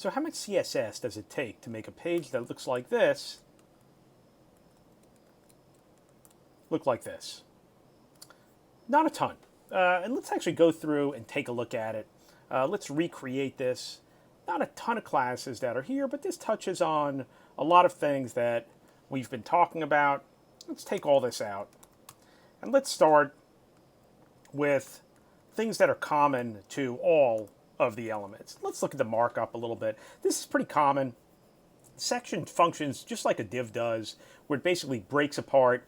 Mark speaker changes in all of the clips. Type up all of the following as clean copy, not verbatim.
Speaker 1: So how much CSS does it take to make a page that looks like this look like this? Not a ton. And let's actually go through and take a look at it. Let's recreate this. Not a ton of classes that are here, but this touches on a lot of things that we've been talking about. Let's take all this out. And let's start with things that are common to all of the elements. Let's look at the markup a little bit. This is pretty common. Section functions just like a div does, where it basically breaks apart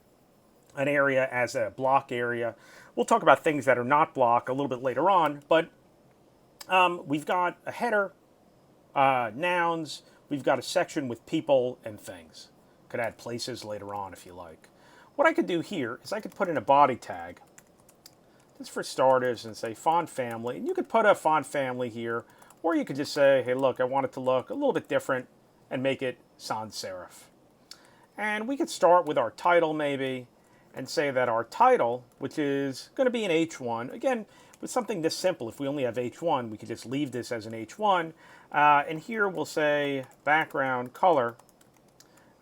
Speaker 1: an area as a block area. We'll talk about things that are not block a little bit later on, but we've got a header, nouns, we've got a section with people and things. Could add places later on if you like. What I could do here is I could put in a body tag, just for starters, and say font family. And you could put a font family here, or you could just say, hey, look, I want it to look a little bit different and make it sans serif. And we could start with our title maybe, and say that our title, which is going to be an H1, again, with something this simple, if we only have H1, we could just leave this as an H1. And here we'll say background color,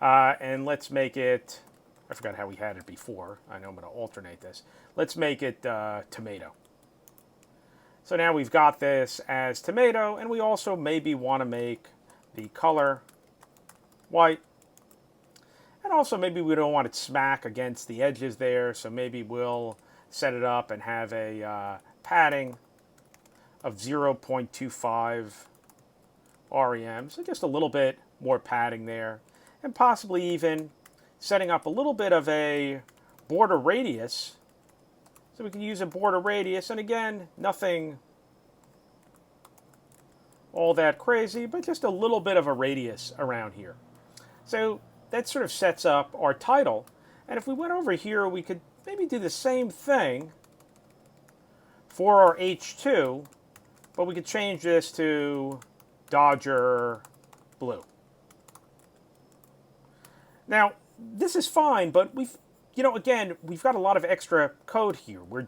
Speaker 1: and let's make it, I forgot how we had it before. I know I'm going to alternate this. Let's make it tomato. So now we've got this as tomato, and we also maybe want to make the color white. And also maybe we don't want it smack against the edges there, so maybe we'll set it up and have a padding of 0.25 rem, so just a little bit more padding there. And possibly even setting up a little bit of a border radius. So we can use a border radius, and again, nothing all that crazy, but just a little bit of a radius around here. So that sort of sets up our title. And if we went over here, we could maybe do the same thing for our H2, but we could change this to Dodger Blue. Now, this is fine, but again, we've got a lot of extra code here. We're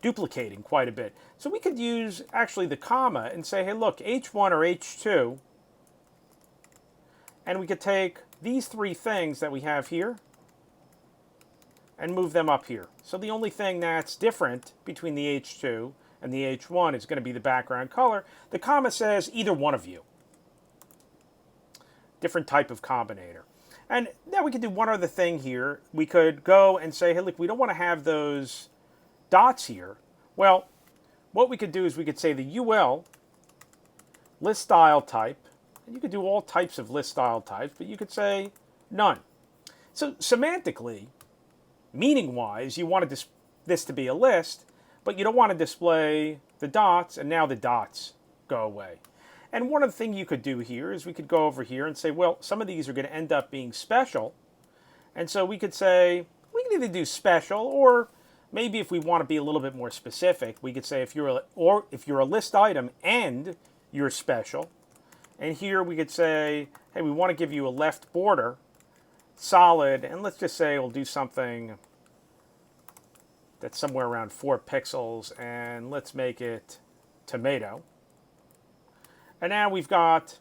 Speaker 1: duplicating quite a bit. So we could use actually the comma and say, hey, look, H1 or H2, and we could take these three things that we have here and move them up here. So the only thing that's different between the H2 and the H1 is going to be the background color. The comma says either one of you. Different type of combinator. And now we could do one other thing here. We could go and say, hey, look, we don't want to have those dots here. Well, what we could do is we could say the UL list style type, and you could do all types of list style types, but you could say none. So semantically, meaning-wise, you want this to be a list, but you don't want to display the dots, and now the dots go away. And one other thing you could do here is we could go over here and say, well, some of these are going to end up being special. And so we could say, we can either do special, or maybe if we want to be a little bit more specific, we could say if you're a list item and you're special. And here we could say, hey, we want to give you a left border, solid, and let's just say we'll do something that's somewhere around 4 pixels, and let's make it tomato. And now we've got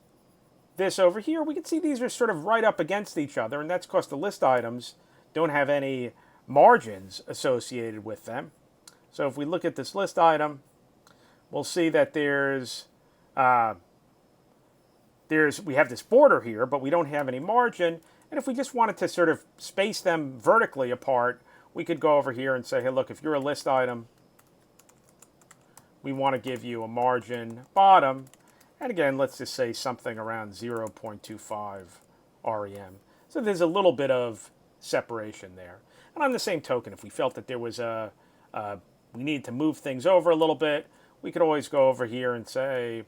Speaker 1: this over here. We can see these are sort of right up against each other, and that's because the list items don't have any margins associated with them. So if we look at this list item, we'll see that we have this border here, but we don't have any margin. And if we just wanted to sort of space them vertically apart, we could go over here and say, hey, look, if you're a list item, we want to give you a margin bottom. And again, let's just say something around 0.25 rem. So there's a little bit of separation there. And on the same token, if we felt that there was we needed to move things over a little bit, we could always go over here and say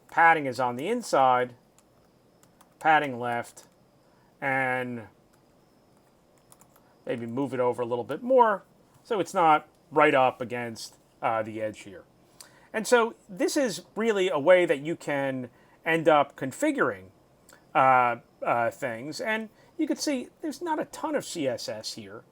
Speaker 1: padding is on the inside, padding left, and maybe move it over a little bit more so it's not right up against the edge here. And so this is really a way that you can end up configuring things. And you can see there's not a ton of CSS here.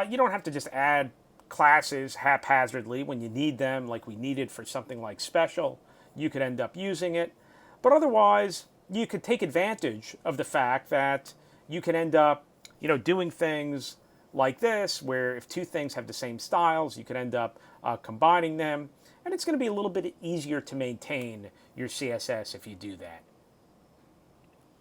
Speaker 1: You don't have to just add classes haphazardly when you need them, like we needed for something like special. you could end up using it. But otherwise, you could take advantage of the fact that you can end up, doing things like this, where if two things have the same styles, you could end up combining them, and it's going to be a little bit easier to maintain your CSS if you do that.